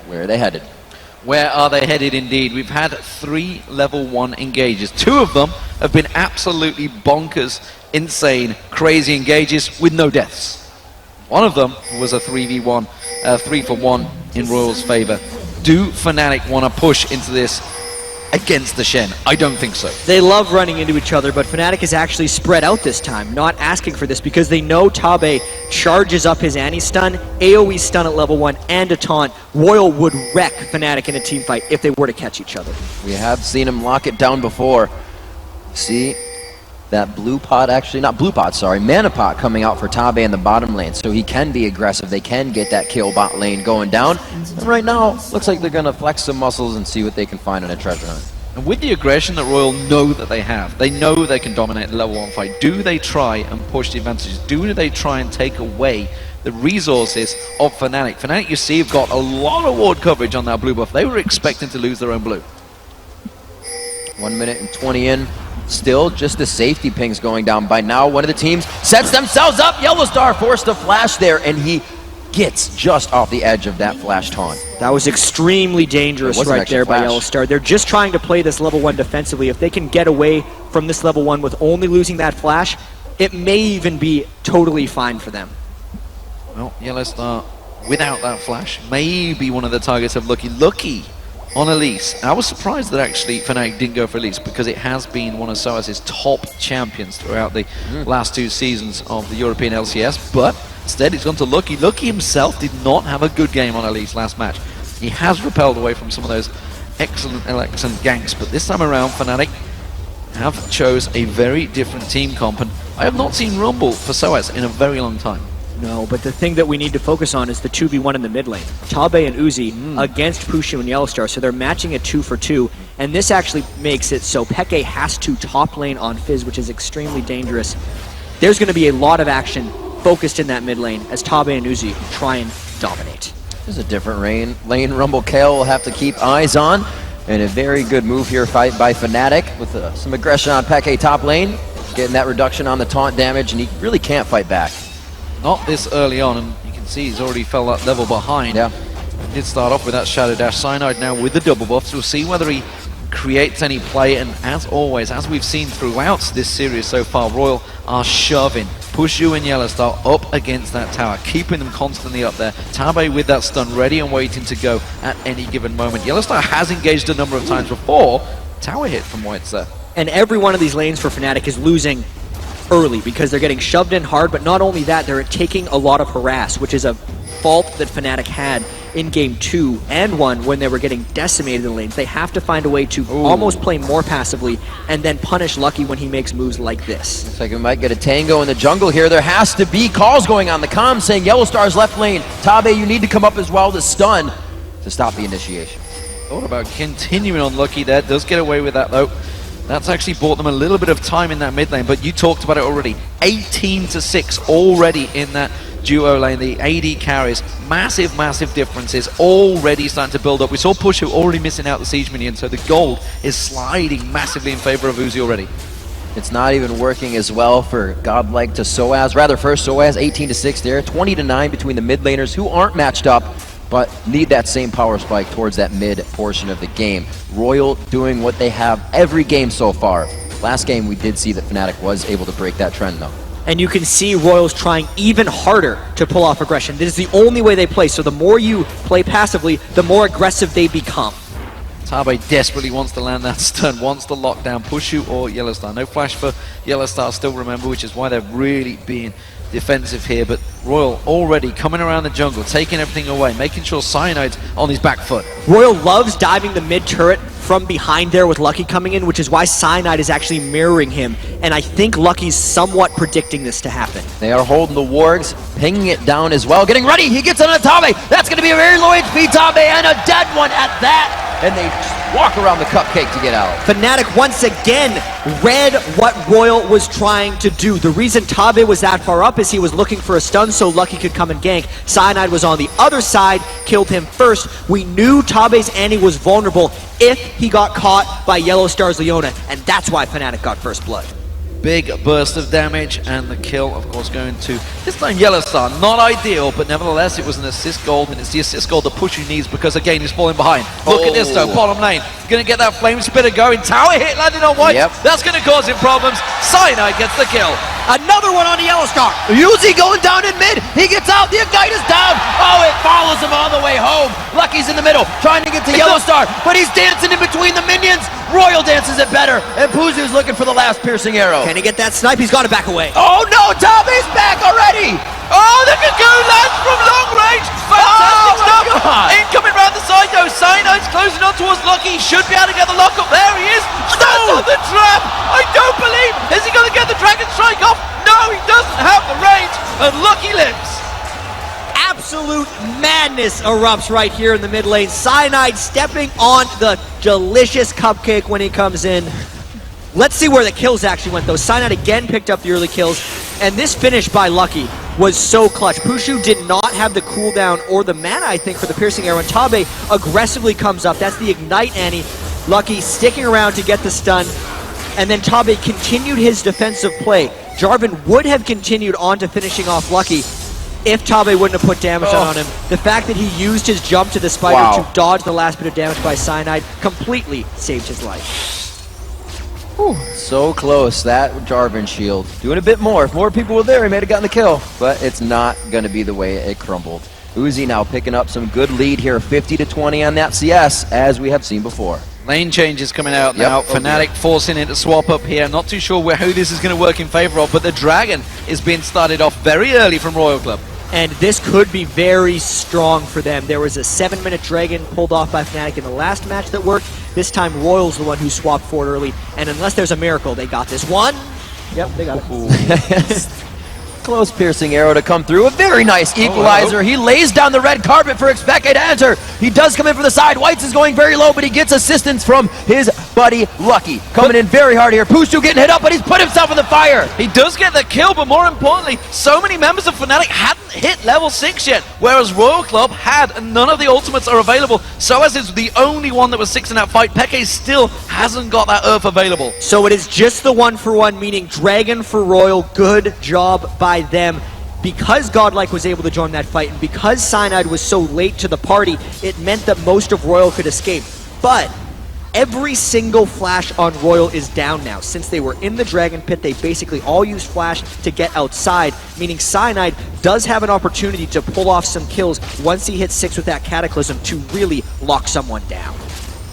Where are they headed? Where are they headed indeed? We've had 3 level 1 engages. 2 of them have been absolutely bonkers, insane, crazy engages with no deaths. One of them was a 3v1, 3-for-1 in RYL's favor. Do FNATIC want to push into this against the Shen? I don't think so. They love running into each other, but FNATIC is actually spread out this time, not asking for this because they know Tabe charges up his anti-stun, AoE stun at level 1, and a taunt. RYL would wreck FNATIC in a team fight if they were to catch each other. We have seen him lock it down before. See that blue pot, actually, not blue pot, sorry, mana pot coming out for Tabe in the bottom lane, so he can be aggressive. They can get that kill bot lane going down. And right now, looks like they're going to flex some muscles and see what they can find on a treasure hunt. And with the aggression that RYL know that they have, they know they can dominate the level 1 fight. Do they try and push the advantages? Do they try and take away the resources of FNATIC? FNATIC, you see, have got a lot of ward coverage on that blue buff. They were expecting to lose their own blue. 1 minute and 20 in. Still just the safety pings going down. By now, one of the teams sets themselves up. Yellowstar forced a flash there, and he gets just off the edge of that flash taunt. That was extremely dangerous right there by Yellowstar. They're just trying to play this level 1 defensively. If they can get away from this level 1 with only losing that flash, it may even be totally fine for them. Well, Yellowstar, without that flash, may be one of the targets of Lucky on Elise. I was surprised that actually FNATIC didn't go for Elise because it has been one of SOAS's top champions throughout the last 2 seasons of the European LCS, but instead it's gone to Lucky. Lucky himself did not have a good game on Elise last match. He has repelled away from some of those excellent ganks, but this time around FNATIC have chose a very different team comp, and I have not seen Rumble for SOAS in a very long time. No, but the thing that we need to focus on is the 2v1 in the mid lane. Tabe and Uzi against Pushu and Yellowstar, so they're matching it 2 for 2, and this actually makes it so Peke has to top lane on Fizz, which is extremely dangerous. There's going to be a lot of action focused in that mid lane as Tabe and Uzi try and dominate. There's a different lane Rumble Kale will have to keep eyes on, and a very good move here fight by FNATIC with some aggression on Peke top lane, getting that reduction on the taunt damage, and he really can't fight back. Not this early on, and you can see he's already fell that level behind. Yeah. He did start off with that Shadow Dash. Cyanide now with the double buffs. We'll see whether he creates any play, and as always, as we've seen throughout this series so far, RYL are shoving Pushu and Yellowstar up against that tower, keeping them constantly up there. Tabe with that stun ready and waiting to go at any given moment. Yellowstar has engaged a number of times before. Tower hit from White's there. And every one of these lanes for FNATIC is losing early because they're getting shoved in hard, but not only that, they're taking a lot of harass, which is a fault that FNATIC had in game 2 and 1 when they were getting decimated in the lanes. They have to find a way to almost play more passively and then punish Lucky when he makes moves like this. Looks like we might get a tango in the jungle here. There has to be calls going on the comm saying Yellowstar's left lane. Tabe, you need to come up as well to stun to stop the initiation. Thought about continuing on Lucky there. Does get away with that though. That's actually bought them a little bit of time in that mid lane, but you talked about it already. 18-6 already in that duo lane. The AD carries. Massive, massive differences already starting to build up. We saw Pushu already missing out the Siege Minion, so the gold is sliding massively in favor of Uzi already. It's not even working as well for Godlike to SOAS. Rather, first SOAS 18-6 there. 20-9 between the mid laners who aren't matched up, but need that same power spike towards that mid portion of the game. RYL doing what they have every game so far. Last game we did see that FNATIC was able to break that trend though. And you can see RYL's trying even harder to pull off aggression. This is the only way they play, so the more you play passively, the more aggressive they become. Tabe desperately wants to land that stun, wants to lock down Pushu or Yellowstar. No flash for Yellowstar still, remember, which is why they're really being defensive here, but RYL already coming around the jungle, taking everything away, making sure Cyanide's on his back foot. RYL loves diving the mid turret from behind there with Lucky coming in, which is why Cyanide is actually mirroring him, and I think Lucky's somewhat predicting this to happen. They are holding the wargs, pinging it down as well, getting ready, he gets on a Tabe, that's going to be a very low HP Tabe, and a dead one at that, and they just walk around the cupcake to get out. FNATIC once again read what RYL was trying to do. The reason Tabe was that far up is he was looking for a stun so Lucky could come and gank. Cyanide was on the other side, killed him first. We knew Tabe's Annie was vulnerable if he got caught by Yellowstar's Leona, and that's why FNATIC got first blood. Big burst of damage, and the kill, of course, going to this time Yellowstar. Not ideal, but nevertheless, it was an assist gold, and it's the assist gold that Pushu needs because, again, he's falling behind. Look at this, though, bottom lane. Going to get that flame spitter going. Tower hit landing on White. Yep. That's going to cause him problems. Cyanide gets the kill. Another one on the Yellowstar. Uzi going down in mid. He gets out. The Ignite is down. Oh, it follows him all the way home. Lucky's in the middle, trying to get to Yellowstar, but he's dancing in between the minions. Royal dances it better, and Puzu's looking for the last piercing arrow. Can he get that snipe? He's got to back away. Oh no, Tabe's back already! Oh, the Cocoon lands from long range. Fantastic stuff. God. Incoming round the side, though. Cyanide's closing on towards Lucky. Should be able to get the lock up. There he is. That's on the trap. I don't believe. Is he going to get the Dragon Strike off? No, he doesn't have the range, and Lucky lives. Absolute madness erupts right here in the mid lane. Cyanide stepping on the delicious cupcake when he comes in. Let's see where the kills actually went, though. Cyanide again picked up the early kills, and this finish by Lucky was so clutch. Pushu did not have the cooldown or the mana, I think, for the piercing arrow, and Tabe aggressively comes up. That's the Ignite Annie. Lucky sticking around to get the stun, and then Tabe continued his defensive play. Jarvan would have continued on to finishing off Lucky if Tabe wouldn't have put damage on him. The fact that he used his jump to the spider to dodge the last bit of damage by Cyanide completely saved his life. Whew, so close, that Jarvan shield. Doing a bit more. If more people were there, he may have gotten the kill, but it's not going to be the way it crumbled. Uzi now picking up some good lead here, 50-20 on that CS, as we have seen before. Lane changes coming out now. Fnatic forcing it to swap up here. Not too sure how this is going to work in favor of, but the Dragon is being started off very early from Royal Club. And this could be very strong for them. There was a 7-minute Dragon pulled off by Fnatic in the last match that worked. This time Royal's the one who swapped forward early, and unless there's a miracle, they got this one. Yep, they got it. Close piercing arrow to come through. A very nice equalizer. He lays down the red carpet for Expected to enter. He does come in from the side. Whites is going very low, but he gets assistance from his buddy Lucky. Coming in very hard here. Pushu getting hit up, but he's put himself in the fire. He does get the kill, but more importantly, so many members of Fnatic hadn't hit level 6 yet, whereas Royal Club had, and none of the ultimates are available. SOAS is the only one that was 6 in that fight. Peke still hasn't got that Earth available. So it is just the 1-for-1, meaning Dragon for Royal. Good job by them. Because Godlike was able to join that fight, and because Cyanide was so late to the party, it meant that most of Royal could escape. But every single flash on Royal is down now. Since they were in the Dragon Pit, they basically all used flash to get outside, meaning Cyanide does have an opportunity to pull off some kills once he hits 6 with that Cataclysm to really lock someone down.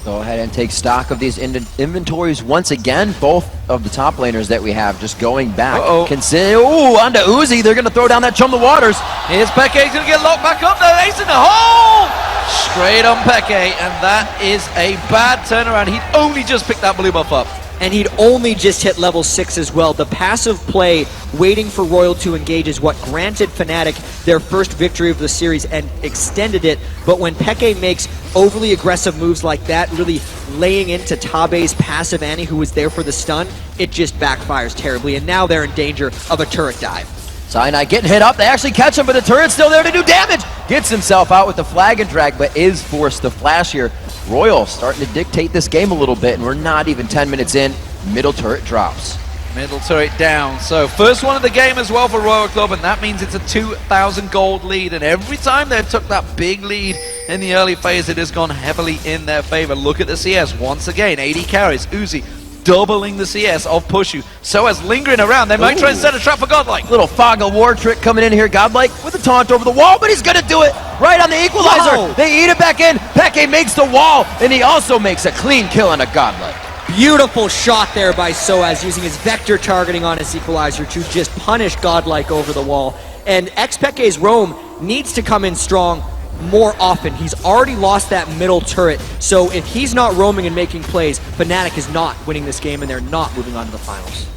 Go ahead and take stock of these inventories once again. Both of the top laners that we have just going back. Ooh, onto Uzi. They're going to throw down that Chum the Waters. Here's Peke. He's going to get locked back up there. Ace in the hole! Straight on Peke, and that is a bad turnaround. He'd only just picked that blue buff up. And he'd only just hit level 6 as well. The passive play, waiting for Royal to engage, is what granted Fnatic their first victory of the series and extended it. But when Peke makes overly aggressive moves like that, really laying into Tabe's passive Annie, who was there for the stun, it just backfires terribly. And now they're in danger of a turret dive. Cyanide getting hit up. They actually catch him, but the turret's still there to do damage. Gets himself out with the flag and drag, but is forced to flash here. Royal starting to dictate this game a little bit, and we're not even 10 minutes in. Middle turret drops. Middle turret down. So first one of the game as well for Royal Club, and that means it's a 2,000 gold lead. And every time they've took that big lead in the early phase, it has gone heavily in their favor. Look at the CS once again. 80 carries. Uzi doubling the CS of Pushu. SOAS lingering around. They might try and set a trap for Godlike. Little fog of war trick coming in here. Godlike with a taunt over the wall, but he's going to do it right on the equalizer. Whoa. They eat it back in. Peke makes the wall, and he also makes a clean kill on a Godlike. Beautiful shot there by SOAS, using his vector targeting on his equalizer to just punish Godlike over the wall. And Xpeke's roam needs to come in strong more often. He's already lost that middle turret, so if he's not roaming and making plays, Fnatic is not winning this game, and they're not moving on to the finals.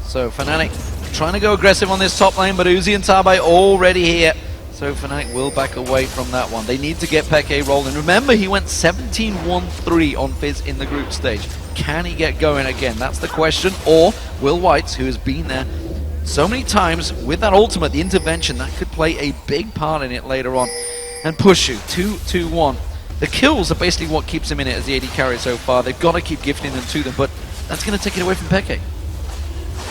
So Fnatic trying to go aggressive on this top lane, but Uzi and Tabe already here. So Fnatic will back away from that one. They need to get Peke rolling. Remember, he went 17-1-3 on Fizz in the group stage. Can he get going again? That's the question. Or will Whites, who has been there so many times with that ultimate, the intervention, that could play a big part in it later on. And Pushu, 2-2-1. The kills are basically what keeps him in it as the AD carry so far. They've got to keep gifting them to them, but that's going to take it away from Peke.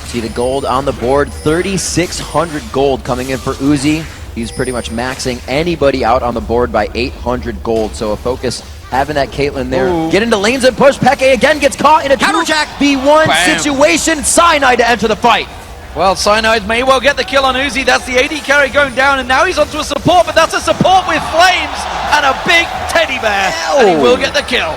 See the gold on the board, 3,600 gold coming in for Uzi. He's pretty much maxing anybody out on the board by 800 gold. So a focus having that Caitlyn there. Ooh. Get into lanes and push. Peke again gets caught in a v1 situation. Cyanide to enter the fight. Well, Cyanide may well get the kill on Uzi. That's the AD carry going down, and now he's onto a support, but that's a support with flames and a big teddy bear, and he will get the kill.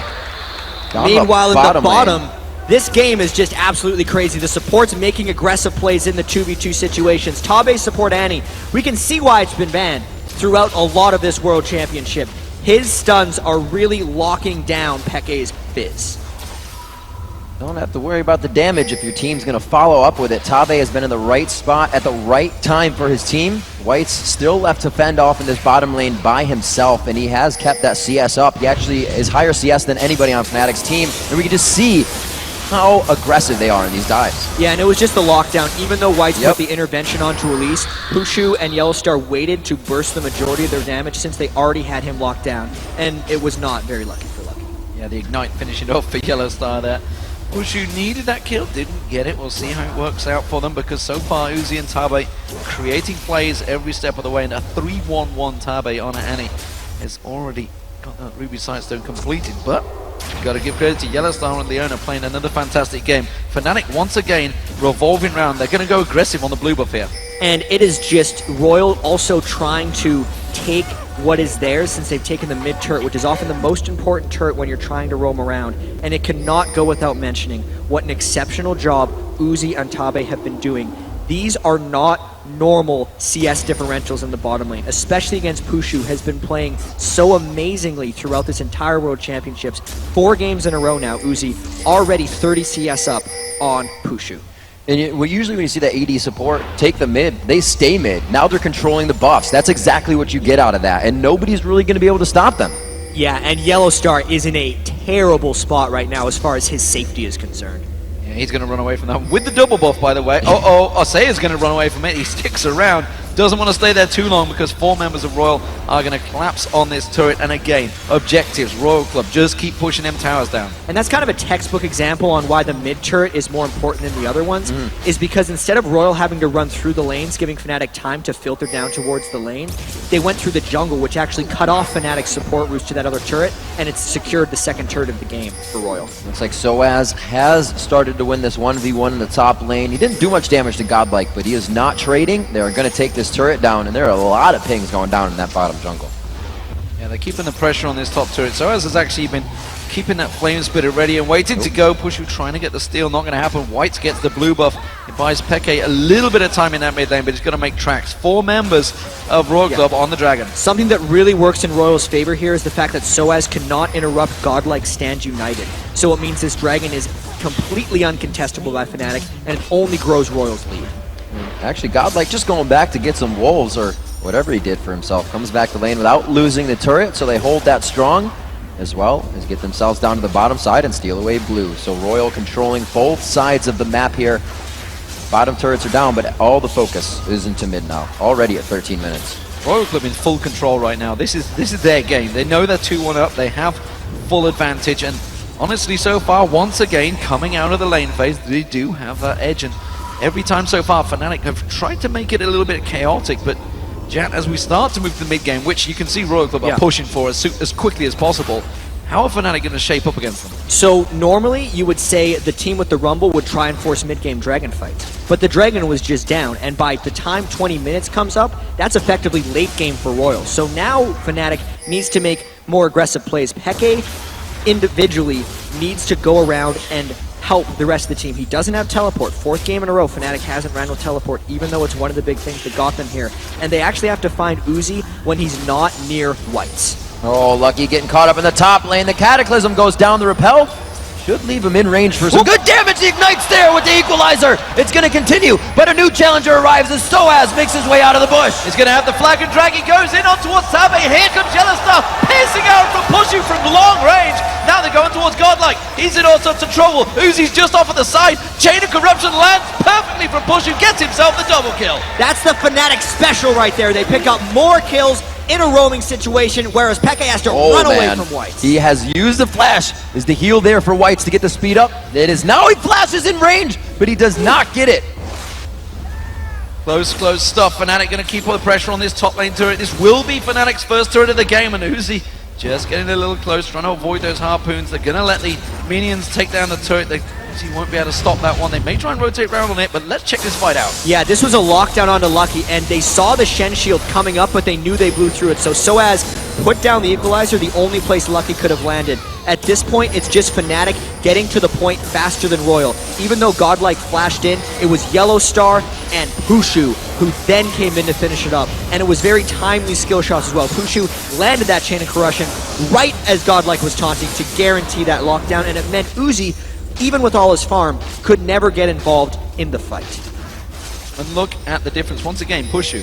Meanwhile, in the bottom, this game is just absolutely crazy. The support's making aggressive plays in the 2v2 situations. Tabe support Annie, we can see why it's been banned throughout a lot of this World Championship. His stuns are really locking down Peke's Fizz. Don't have to worry about the damage if your team's going to follow up with it. Tabe has been in the right spot at the right time for his team. White's still left to fend off in this bottom lane by himself, and he has kept that CS up. He actually is higher CS than anybody on Fnatic's team, and we can just see how aggressive they are in these dives. Yeah, and it was just the lockdown. Even though White's put the intervention onto Elise, Pushu and Yellowstar waited to burst the majority of their damage since they already had him locked down, and it was not very lucky for Lucky. Yeah, the Ignite finishing off for Yellowstar there. Pushu needed that kill, didn't get it. We'll see how it works out for them, because so far Uzi and Tabe creating plays every step of the way, and a 3-1-1 Tabe on Annie has already got that Ruby Sightstone completed, but got to give credit to Yellowstar and Leona playing another fantastic game. Fnatic once again revolving round. They're going to go aggressive on the blue buff here. And it is just RYL also trying to take what is theirs since they've taken the mid turret, which is often the most important turret when you're trying to roam around. And it cannot go without mentioning what an exceptional job Uzi and Tabe have been doing. These are not normal CS differentials in the bottom lane, especially against Pushu, has been playing so amazingly throughout this entire World Championships. 4 games in a row now, Uzi already 30 CS up on Pushu. And usually when you see that AD support take the mid, they stay mid. Now they're controlling the buffs. That's exactly what you get out of that, and nobody's really going to be able to stop them. Yeah, and Yellowstar is in a terrible spot right now as far as his safety is concerned. Yeah, he's going to run away from that with the double buff, by the way. Osea's going to run away from it. He sticks around. Doesn't want to stay there too long because 4 members of RYL are going to collapse on this turret. And again, objectives, Royal Club, just keep pushing them towers down. And that's kind of a textbook example on why the mid turret is more important than the other ones, is because instead of RYL having to run through the lanes, giving Fnatic time to filter down towards the lane, they went through the jungle, which actually cut off Fnatic's support routes to that other turret, and it's secured the second turret of the game for RYL. Looks like SOAS has started to win this 1v1 in the top lane. He didn't do much damage to Godlike, but he is not trading. They're going to take this turret down, and there are a lot of pings going down in that bottom jungle. Yeah, they're keeping the pressure on this top turret. SOAS has actually been keeping that flame spitter ready and waiting to go. Pushu trying to get the steal, not going to happen. White gets the blue buff. It buys Peke a little bit of time in that mid lane, but he's going to make tracks. 4 members of Royal Club on the Dragon. Something that really works in RYL's favor here is the fact that SOAS cannot interrupt Godlike stand united. So it means this Dragon is completely uncontestable by Fnatic, and it only grows RYL's lead. Actually, Godlike just going back to get some wolves or whatever he did for himself. Comes back to lane without losing the turret, so they hold that strong as well as get themselves down to the bottom side and steal away blue. So RYL controlling both sides of the map here. Bottom turrets are down, but all the focus is into mid now, already at 13 minutes. Royal Club in full control right now. This is their game. They know they're 2-1 up. They have full advantage, and honestly, so far, once again, coming out of the lane phase, they do have that edge. And every time so far, Fnatic have tried to make it a little bit chaotic, but Jan, as we start to move to the mid game, which you can see Royal Club are pushing for as quickly as possible, how are Fnatic going to shape up against them? So normally you would say the team with the Rumble would try and force mid-game Dragon fights, but the Dragon was just down, and by the time 20 minutes comes up, that's effectively late game for RYL. So now Fnatic needs to make more aggressive plays. Peke individually needs to go around and help the rest of the team. He doesn't have teleport. 4th game in a row, Fnatic hasn't ran with teleport, even though it's one of the big things that got them here. And they actually have to find Uzi when he's not near Whites. Oh, Lucky getting caught up in the top lane. The Cataclysm goes down the repel. Should leave him in range for some good damage. He ignites there with the equalizer. It's going to continue, but a new challenger arrives as SOAS makes his way out of the bush. He's going to have the flag and drag. He goes in on towards Tabe. Here comes Yellowstar, piercing out from Pushu from long range. Now they're going towards Godlike. He's in all sorts of trouble. Uzi's just off at the side. Chain of Corruption lands perfectly from Pushu. Gets himself the double kill. That's the Fnatic special right there. They pick up more kills in a roaming situation, whereas Peke has to run away from Whites. He has used the flash. Is the heal there for Whites to get the speed up? It is now. He flashes in range, but he does not get it. Close stuff. FNATIC going to keep all the pressure on this top lane turret. This will be FNATIC's first turret of the game, and Uzi just getting a little close, trying to avoid those harpoons. They're going to let the minions take down the turret. Uzi won't be able to stop that one. They may try and rotate around on it, but let's check this fight out. Yeah, this was a lockdown onto Lucky, and they saw the Shen shield coming up, but they knew they blew through it. So Soaz put down the equalizer, the only place Lucky could have landed. At this point, it's just FNATIC getting to the point faster than Royal. Even though Godlike flashed in, it was Yellow Star and Pushu who then came in to finish it up. And it was very timely skill shots as well. Pushu landed that chain of corruption right as Godlike was taunting to guarantee that lockdown, and it meant Uzi, even with all his farm, could never get involved in the fight. And look at the difference. Once again, Pushu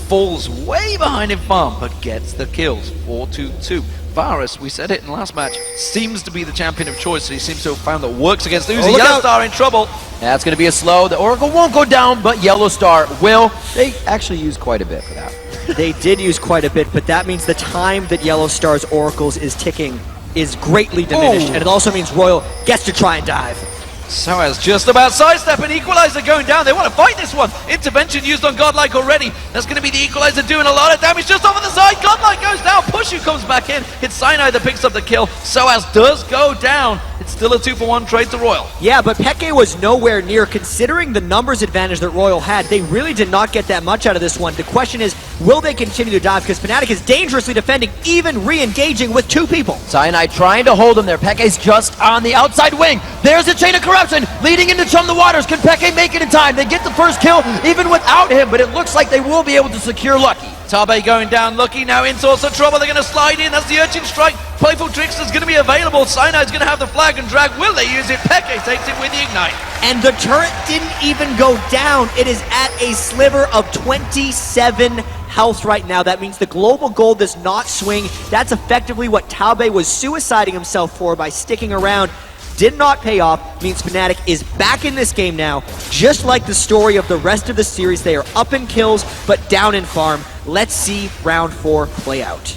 falls way behind in farm, but gets the kills. 4-2-2. Varus, we said it in the last match, seems to be the champion of choice, so he seems to have found that works against Uzi. Oh, Yellow Star in trouble. That's going to be a slow. The Oracle won't go down, but Yellow Star will. They actually used quite a bit for that. They did use quite a bit, but that means the time that Yellow Star's Oracles is ticking is greatly diminished, and it also means Royal gets to try and dive. Soaz just about sidestep, and Equalizer going down. They want to fight this one. Intervention used on Godlike already. That's going to be the Equalizer doing a lot of damage just over the side. Godlike goes down. Pushu comes back in. It's Cyanide that picks up the kill. Soaz does go down. It's still a 2-for-1 trade to Royal. Yeah, but Peke was nowhere near. Considering the numbers advantage that Royal had, they really did not get that much out of this one. The question is, will they continue to dive? Because FNATIC is dangerously defending, even re-engaging with 2 people. Cyanide trying to hold him there. Peke's just on the outside wing. There's a chain of corruption leading into Chum the Waters. Can Peke make it in time? They get the first kill even without him, but it looks like they will be able to secure Lucky. Tabe going down, Lucky now in source of trouble. They're going to slide in. That's the Urchin Strike. Playful Trickster's going to be available. Cyanide's going to have the flag and drag. Will they use it? Peke takes it with the Ignite. And the turret didn't even go down. It is at a sliver of 27 health right now. That means the global gold does not swing. That's effectively what Tabe was suiciding himself for by sticking around. Did not pay off, means FNATIC is back in this game now. Just like the story of the rest of the series, they are up in kills, but down in farm. Let's see round 4 play out.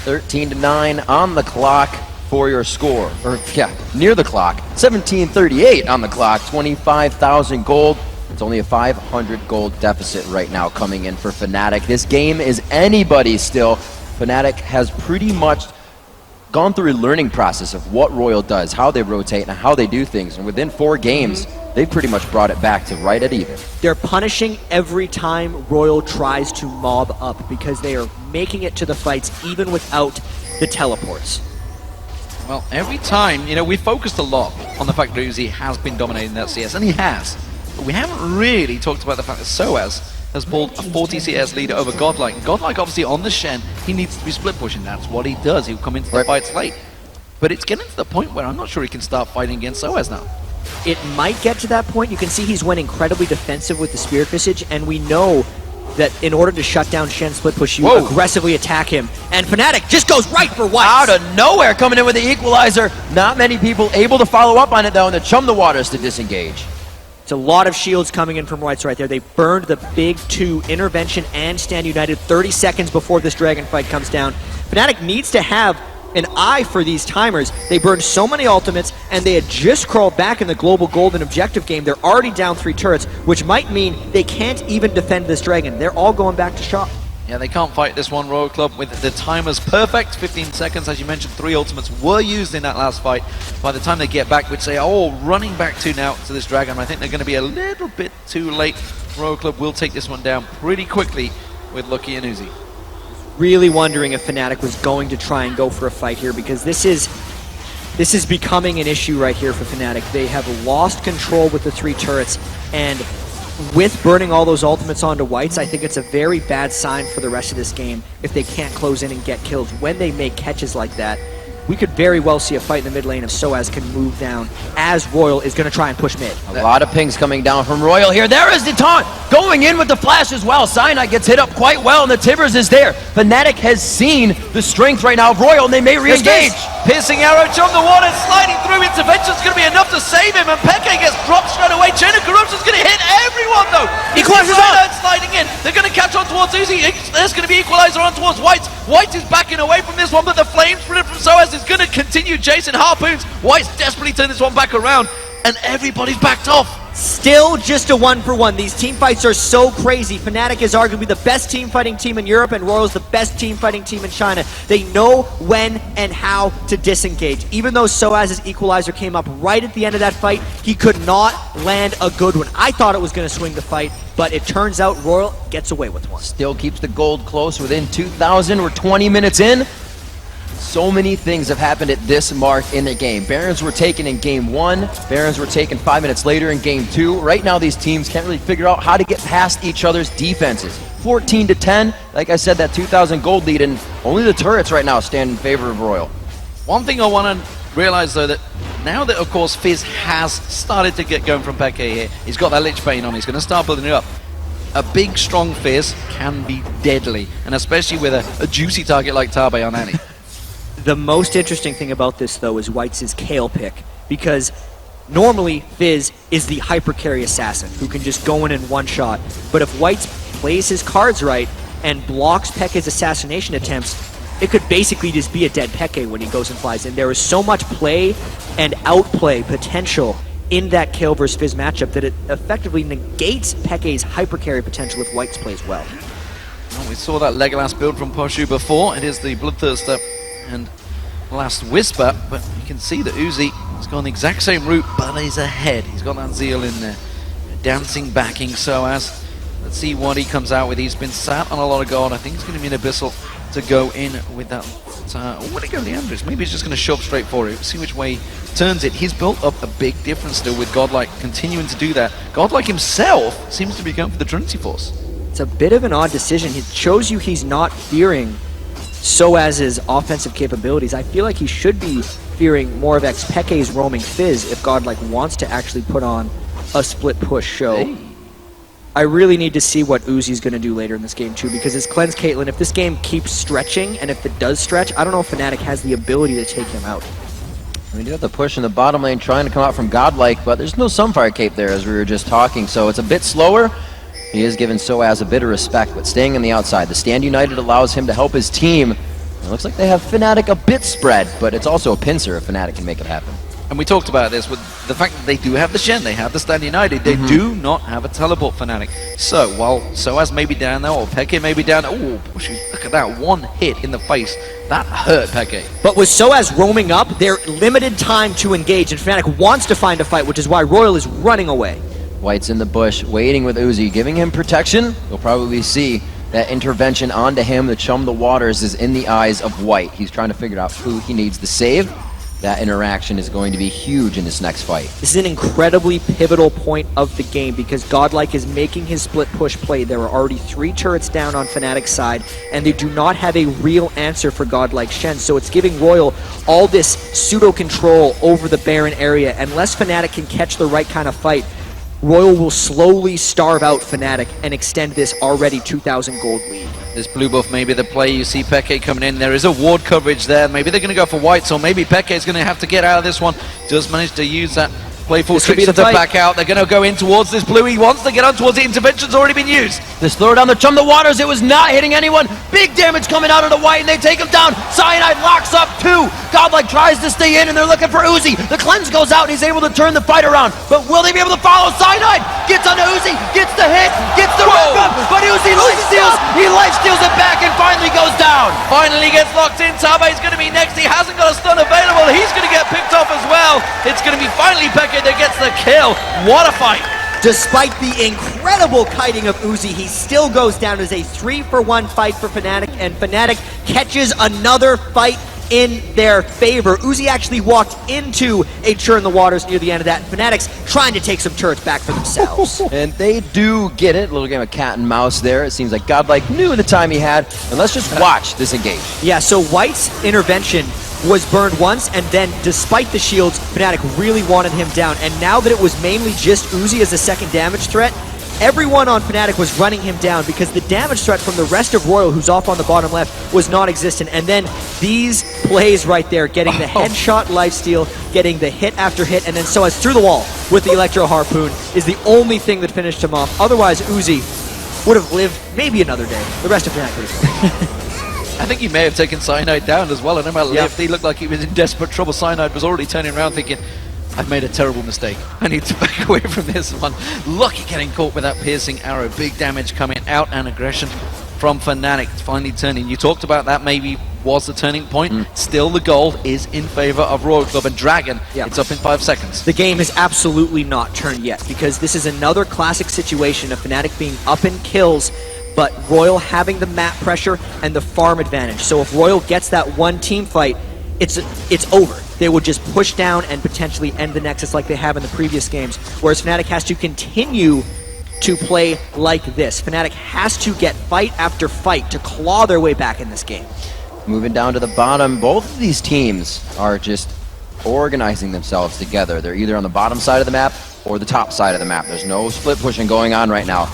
13-9 on the clock for your score. Or, yeah, near the clock. 17:38 on the clock. 25,000 gold. It's only a 500 gold deficit right now coming in for FNATIC. This game is anybody's still. FNATIC has pretty much gone through a learning process of what Royal does, how they rotate, and how they do things. And within 4 games, they've pretty much brought it back to right at even. They're punishing every time Royal tries to mob up because they are making it to the fights even without the teleports. Well, every time, you know, we focused a lot on the fact that Uzi has been dominating that CS, and he has. But we haven't really talked about the fact that Soaz has pulled a 40 CS lead over Godlike. And Godlike, obviously, on the Shen, he needs to be split pushing. That's what he does. He'll come into the fights late. But it's getting to the point where I'm not sure he can start fighting against Soaz now. It might get to that point. You can see he's went incredibly defensive with the Spirit Visage, and we know that in order to shut down Shen split push, you aggressively attack him. And FNATIC just goes right for White. Out of nowhere, coming in with the Equalizer. Not many people able to follow up on it, though, and the Chum the Waters to disengage. It's a lot of shields coming in from Whites right there. They burned the big 2, Intervention and Stand United, 30 seconds before this Dragon fight comes down. FNATIC needs to have an eye for these timers. They burned so many ultimates, and they had just crawled back in the global golden objective game. They're already down 3 turrets, which might mean they can't even defend this Dragon. They're all going back to shop. Yeah, they can't fight this one, Royal Club, with the timers perfect. 15 seconds, as you mentioned, 3 ultimates were used in that last fight. By the time they get back, we'd say, oh, running back to now to this Dragon. I think they're going to be a little bit too late. Royal Club will take this one down pretty quickly with Lucky and Uzi. Really wondering if FNATIC was going to try and go for a fight here, because this is becoming an issue right here for FNATIC. They have lost control with the 3 turrets, and with burning all those ultimates onto Whites, I think it's a very bad sign for the rest of this game if they can't close in and get kills. When they make catches like that, we could very well see a fight in the mid lane if Soaz can move down, as Royal is going to try and push mid. A lot of pings coming down from Royal here. There is the taunt going in with the flash as well. Cyanide gets hit up quite well, and the Tivers is there. FNATIC has seen the strength right now of Royal, and they may re-engage. Piercing arrow, Chum the Water sliding through. Intervention's going to be enough to save him, and Peke gets dropped straight away. Chain of Corruption's going to hit everyone, though. Equalizer's on. Sliding in. They're going to catch on towards Uzi. There's going to be Equalizer on towards White. White is backing away from this one, but the flame sprint from Soaz is going to continue chasing harpoons. White's desperately turned this one back around, and everybody's backed off. Still just a 1-for-1. These team fights are so crazy. FNATIC is arguably the best team fighting team in Europe, and RYL is the best team fighting team in China. They know when and how to disengage. Even though SOAS's equalizer came up right at the end of that fight, he could not land a good one. I thought it was going to swing the fight, but it turns out RYL gets away with one. Still keeps the gold close within 2,000. We're 20 minutes in. So many things have happened at this mark in the game. Barons were taken in game 1. Barons were taken 5 minutes later in game 2. Right now, these teams can't really figure out how to get past each other's defenses. 14-10. Like I said, that 2,000 gold lead, and only the turrets right now stand in favor of RYL. One thing I want to realize, though, that now that, of course, Fizz has started to get going from Peke here, he's got that Lich Bane on, he's going to start building it up. A big, strong Fizz can be deadly, and especially with a juicy target like Tabe on Annie. The most interesting thing about this, though, is White's Kale pick, because normally Fizz is the hyper carry assassin who can just go in one shot. But if White's plays his cards right and blocks Peke's assassination attempts, it could basically just be a dead Peke when he goes and flies in. There is so much play and outplay potential in that Kale versus Fizz matchup that it effectively negates Peke's hyper carry potential if White's plays well. Well, we saw that Legolas build from Poshu before. It is the Bloodthirster and Last Whisper, but you can see that Uzi has gone the exact same route, but he's ahead. He's got that Zeal in there, dancing, backing SOAS. Let's see what he comes out with. He's been sat on a lot of gold. I think it's going to be an Abyssal to go in with that. What did he go Leandris? Maybe he's just going to shove straight for it. See which way he turns it. He's built up a big difference still with Godlike continuing to do that. Godlike himself seems to be going for the Trinity Force. It's a bit of an odd decision. It shows you he's not fearing SOAS's offensive capabilities. I feel like he should be fearing more of Peke's roaming Fizz if Godlike wants to actually put on a split push show. Hey. I really need to see what Uzi's going to do later in this game too, because his Cleanse Caitlyn, if this game keeps stretching, and if it does stretch, I don't know if FNATIC has the ability to take him out. We do have the push in the bottom lane trying to come out from Godlike, but there's no Sunfire Cape there as we were just talking, so it's a bit slower. He is giving SOAS a bit of respect, but staying on the outside. The Stand United allows him to help his team. It looks like they have FNATIC a bit spread, but it's also a pincer if FNATIC can make it happen. And we talked about this with the fact that they do have the Shen, they have the Stand United, they do not have a teleport FNATIC. So while SOAS may be down there, or Peke may be down there, oh, look at that one hit in the face. That hurt Peke. But with SOAS roaming up, they're limited time to engage, and FNATIC wants to find a fight, which is why RYL is running away. White's in the bush, waiting with Uzi, giving him protection. You'll probably see that intervention onto him, the Chum the Waters, is in the eyes of White. He's trying to figure out who he needs to save. That interaction is going to be huge in this next fight. This is an incredibly pivotal point of the game because Godlike is making his split push play. There are already 3 turrets down on FNATIC's side, and they do not have a real answer for Godlike Shen, so it's giving RYL all this pseudo-control over the Baron area. Unless FNATIC can catch the right kind of fight, RYL will slowly starve out FNATIC and extend this already 2,000 gold lead. This blue buff may be the play. You see Peke coming in. There is a ward coverage there. Maybe they're going to go for White, so maybe Peke is going to have to get out of this one. Does manage to use that playful trickster to back out. They're going to go in towards this blue. He wants to get on towards it. Intervention's already been used. This throw down the Chum the Waters, it was not hitting anyone. Big damage coming out of the White, and they take him down. Cyanide locks up 2. Godlike tries to stay in, and they're looking for Uzi. The cleanse goes out, and he's able to turn the fight around. But will they be able to follow? Cyanide gets onto Uzi, gets the hit, gets the wrap up, but Uzi lifesteals. He lifesteals it back and finally goes down. Finally gets locked in. Tabe's going to be next. He hasn't got a stun available. He's going to get picked off as well. It's going to be finally Peke that gets the kill. What a fight. Despite the incredible kiting of Uzi, he still goes down as a 3-for-1 fight for FNATIC, and FNATIC catches another fight in their favor. Uzi actually walked into a Churn the Waters near the end of that, and FNATIC's trying to take some turrets back for themselves. And they do get it. A little game of cat and mouse there. It seems like Godlike knew the time he had, and let's just watch this engage. Yeah, so White's intervention was burned once, and then despite the shields, FNATIC really wanted him down. And now that it was mainly just Uzi as a second damage threat, everyone on FNATIC was running him down because the damage threat from the rest of RYL, who's off on the bottom left, was non-existent. And then these plays right there, getting the headshot lifesteal, getting the hit after hit, and then SOAS through the wall with the Electro Harpoon is the only thing that finished him off. Otherwise, Uzi would have lived maybe another day. The rest of FNATIC would have. I think he may have taken Cyanide down as well. And no matter if he looked like he was in desperate trouble, Cyanide was already turning around thinking, I've made a terrible mistake. I need to back away from this one. Lucky getting caught with that piercing arrow. Big damage coming out and aggression from FNATIC finally turning. You talked about that maybe was the turning point. Still the gold is in favor of Royal Club and Dragon. It's up in 5 seconds. The game is absolutely not turned yet because this is another classic situation of FNATIC being up in kills, but Royal having the map pressure and the farm advantage. So if Royal gets that one team fight, it's over. They would just push down and potentially end the Nexus like they have in the previous games, whereas FNATIC has to continue to play like this. FNATIC has to get fight after fight to claw their way back in this game. Moving down to the bottom, both of these teams are just organizing themselves together. They're either on the bottom side of the map or the top side of the map. There's no split pushing going on right now.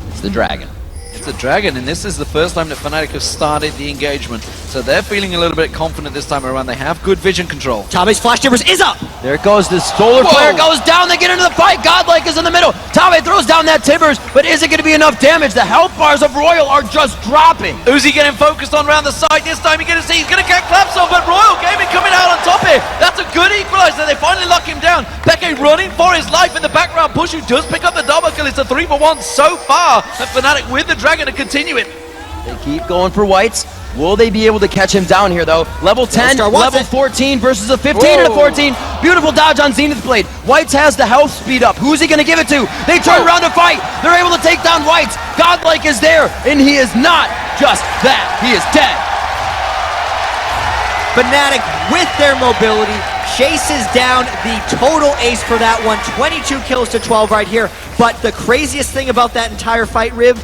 It's the Dragon. It's the Dragon, and this is the first time that FNATIC have started the engagement. So they're feeling a little bit confident this time around. They have good vision control. Tabe's flash timbers is up! There it goes, the solar flare goes down, they get into the fight, Godlike is in the middle. Tabe throws down that timbers, but is it going to be enough damage? The health bars of Royal are just dropping. Uzi getting focused on around the side. This time you're going to see he's going to get claps on, but Royal Gaming coming out on top here. That's a good equalizer. They finally lock him down. Peke running for his life in the background. Pushu does pick up the double kill. It's a 3-for-1 so far. And FNATIC with the Dragon to continue it. They keep going for Whites. Will they be able to catch him down here, though? Level 10, level 14 versus a 15 and a 14. Beautiful dodge on Zenith Blade. Whites has the health speed up. Who's he going to give it to? They turn around to fight. They're able to take down Whites. Godlike is there, and he is not just that. He is dead. FNATIC, with their mobility, chases down the total ace for that one. 22 kills to 12 right here. But the craziest thing about that entire fight, Rib,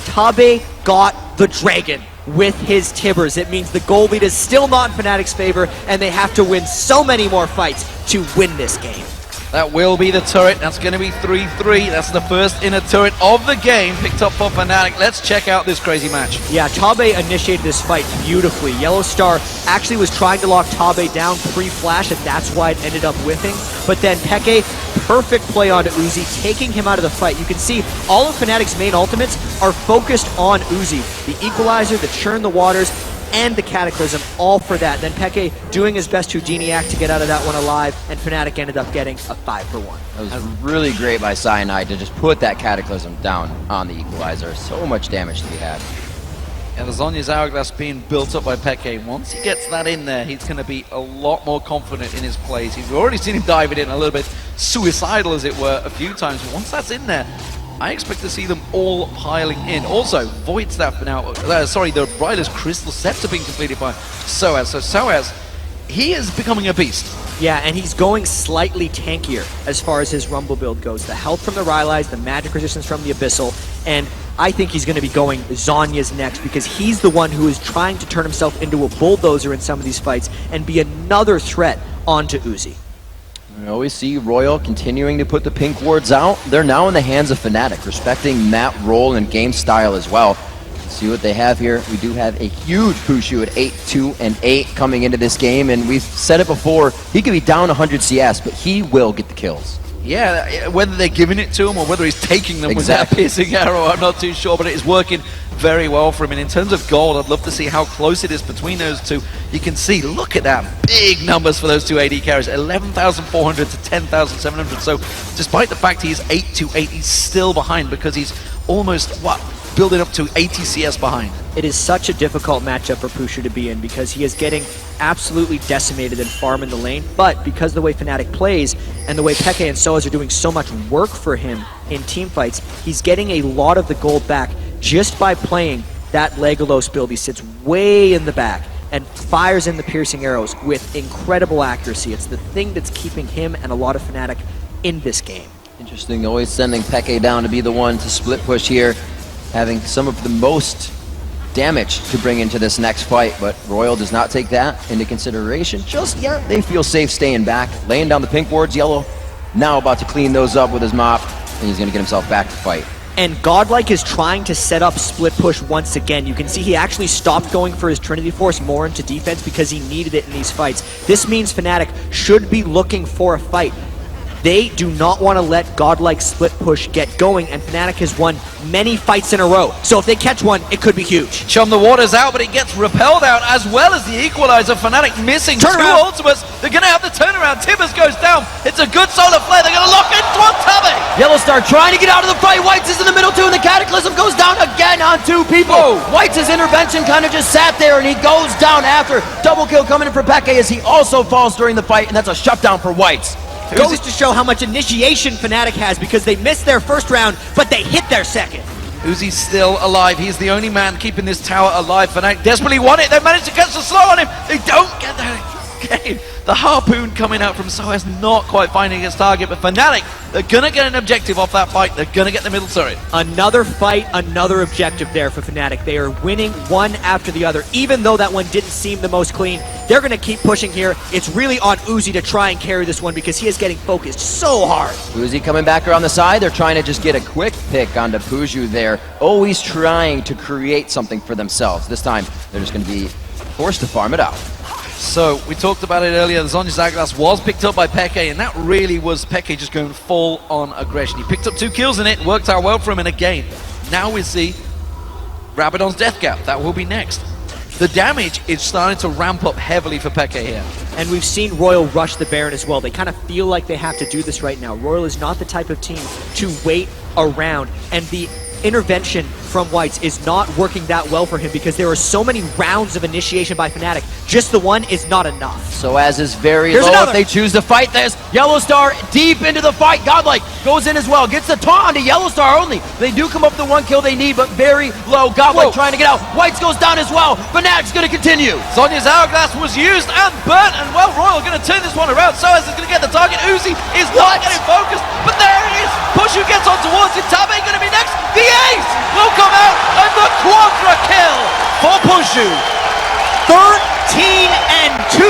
Tabe got the Dragon with his timbers. It means the goal lead is still not in FNATIC's favor, and they have to win so many more fights to win this game. That will be the turret. That's going to be 3-3. That's the first inner turret of the game picked up for FNATIC. Let's check out this crazy match. Yeah, Tabe initiated this fight beautifully. Yellow Star actually was trying to lock Tabe down pre-flash, and that's why it ended up whiffing. But then Peke, perfect play onto Uzi, taking him out of the fight. You can see all of FNATIC's main ultimates are focused on Uzi. The Equalizer, the Churn the Waters, and the Cataclysm, all for that. Then Peke doing his best Houdini act to get out of that one alive, and FNATIC ended up getting a 5-for-1. That was really great by Cyanide to just put that Cataclysm down on the Equalizer. So much damage to be had. And the Zonya's Hourglass being built up by Peke. Once he gets that in there, he's going to be a lot more confident in his plays. We've already seen him diving in a little bit suicidal, as it were, a few times. But once that's in there, I expect to see them all piling in. Also, Void Staff now, the RYL's Crystal Scepter being completed by Soaz. So Soaz, he is becoming a beast. Yeah, and he's going slightly tankier as far as his Rumble build goes. The health from the Rylai's, the magic resistance from the Abyssal, and I think he's going to be going Zonya's next because he's the one who is trying to turn himself into a bulldozer in some of these fights and be another threat onto Uzi. We always see Royal continuing to put the pink wards out. They're now in the hands of FNATIC, respecting map role and game style as well. Let's see what they have here. We do have a huge Pushu at 8-2-8 coming into this game, and we've said it before, he could be down 100 CS, but he will get the kills. Yeah, whether they're giving it to him or whether he's taking them with that piercing arrow, I'm not too sure, but it is working very well for him. And in terms of gold, I'd love to see how close it is between those two. You can see, look at that, big numbers for those two AD carries, 11,400 to 10,700. So despite the fact he's 8-8, he's still behind because he's almost, building up to 80 CS behind. It is such a difficult matchup for Pushu to be in because he is getting absolutely decimated and farm in the lane, but because the way FNATIC plays and the way Peke and Soaz are doing so much work for him in team fights, he's getting a lot of the gold back just by playing that Legolos build. He sits way in the back and fires in the piercing arrows with incredible accuracy. It's the thing that's keeping him and a lot of FNATIC in this game. Interesting, always sending Peke down to be the one to split push here, having some of the most damage to bring into this next fight, but Royal does not take that into consideration just yet. They feel safe staying back, laying down the pink wards. Yellow now about to clean those up with his mop, and he's going to get himself back to fight. And Godlike is trying to set up split push once again. You can see he actually stopped going for his Trinity Force more into defense because he needed it in these fights. This means FNATIC should be looking for a fight. They do not want to let Godlike split push get going, and FNATIC has won many fights in a row. So if they catch one, it could be huge. Chum the Waters out, but he gets repelled out, as well as the equalizer. FNATIC missing Turnaround. two ultimates. They're going to have the turnaround. Tibbers goes down. It's a good solar flare. They're going to lock into on Tubby. Yellowstar trying to get out of the fight. Whites is in the middle too, and the Cataclysm goes down again on two people. Whoa. Whites' intervention kind of just sat there, and he goes down after. Double kill coming in for Peke as he also falls during the fight, and that's a shutdown for Whites. Goes to show how much initiation FNATIC has, because they missed their first round, but they hit their second. Uzi's still alive. He's the only man keeping this tower alive. FNATIC desperately want it. They managed to catch the slow on him. They don't get that game. The harpoon coming out from SOAS not quite finding its target, but FNATIC, they're going to get an objective off that fight. They're going to get the middle turret. Another fight, another objective there for FNATIC. They are winning one after the other. Even though that one didn't seem the most clean, they're going to keep pushing here. It's really on Uzi to try and carry this one because he is getting focused so hard. Uzi coming back around the side. They're trying to just get a quick pick onto Puju there. Always trying to create something for themselves. This time, they're just going to be forced to farm it out. So, we talked about it earlier, the Zhonya's Hourglass was picked up by Peke, and that really was Peke just going full on aggression. He picked up 2 kills in it, worked out well for him in a game. Now we see Rabadon's Death Gap, that will be next. The damage is starting to ramp up heavily for Peke here. And we've seen RYL rush the Baron as well. They kind of feel like they have to do this right now. RYL is not the type of team to wait around, and the intervention from Whites is not working that well for him because there are so many rounds of initiation by FNATIC. Just the one is not enough. SOAS is very Here's low another. if they choose to fight this. Yellowstar deep into the fight. Godlike goes in as well. Gets the taunt onto Yellowstar only. They do come up with the 1 kill they need, but very low. Godlike trying to get out. Whites goes down as well. FNATIC's going to continue. Zhonya's Hourglass was used and burnt, and well, RYL going to turn this one around. SOAS is going to get the target. Uzi is not getting focused, but there it is. Pushu gets on towards it. Tabe going to be next. The ace will come out, and the quadra kill for Pushu. 13-2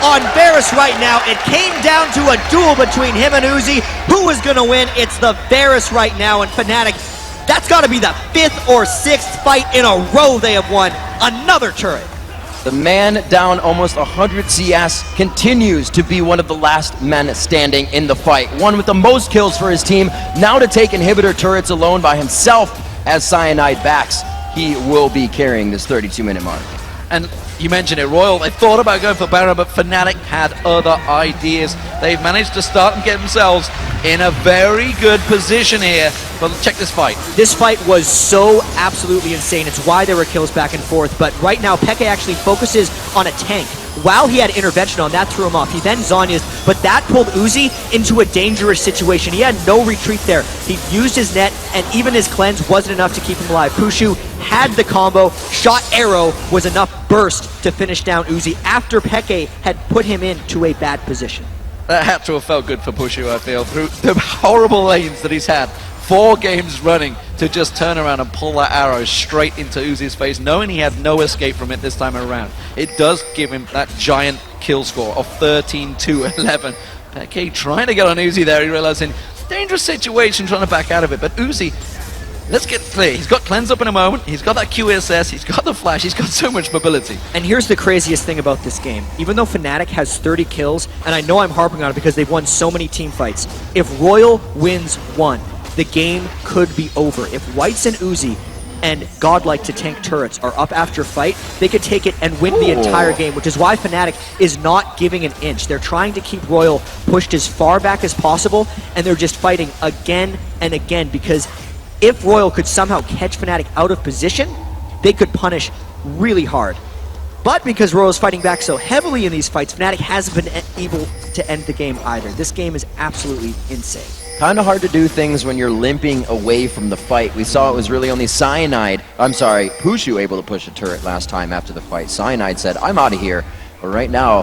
on Varus right now. It came down to a duel between him and Uzi. Who is going to win? It's the Varus right now, and FNATIC, that's got to be the 5th or 6th fight in a row they have won. Another turret. The man down almost 100 CS continues to be one of the last men standing in the fight. One with the most kills for his team. Now to take inhibitor turrets alone by himself as Cyanide backs. He will be carrying this 32-minute mark. And you mentioned it, RYL, they thought about going for Baron, but FNATIC had other ideas. They've managed to start and get themselves in a very good position here. But check this fight. This fight was so absolutely insane. It's why there were kills back and forth. But right now, Peke actually focuses on a tank. While he had intervention on, that threw him off. He then Zhonya's, but that pulled Uzi into a dangerous situation. He had no retreat there. He used his net, and even his cleanse wasn't enough to keep him alive. Pushu had the combo. Shot arrow was enough burst to finish down Uzi after Peke had put him into a bad position. That had to have felt good for Pushu, I feel, through the horrible lanes that he's had. 4 games running to just turn around and pull that arrow straight into Uzi's face, knowing he had no escape from it this time around. It does give him that giant kill score of 13-11. Peke trying to get on Uzi there, he realizing dangerous situation, trying to back out of it. But Uzi, let's get clear, he's got cleanse up in a moment, he's got that QSS, he's got the flash, he's got so much mobility. And here's the craziest thing about this game. Even though FNATIC has 30 kills, and I know I'm harping on it because they've won so many team fights, if RYL wins 1, the game could be over. If Whites and Uzi and Godlike to tank turrets are up after a fight, they could take it and win the entire game, which is why FNATIC is not giving an inch. They're trying to keep RYL pushed as far back as possible, and they're just fighting again and again, because if RYL could somehow catch FNATIC out of position, they could punish really hard. But because RYL's fighting back so heavily in these fights, FNATIC hasn't been able to end the game either. This game is absolutely insane. Kind of hard to do things when you're limping away from the fight. We saw it was really only Pushu able to push a turret last time after the fight. Cyanide said, I'm out of here. But right now,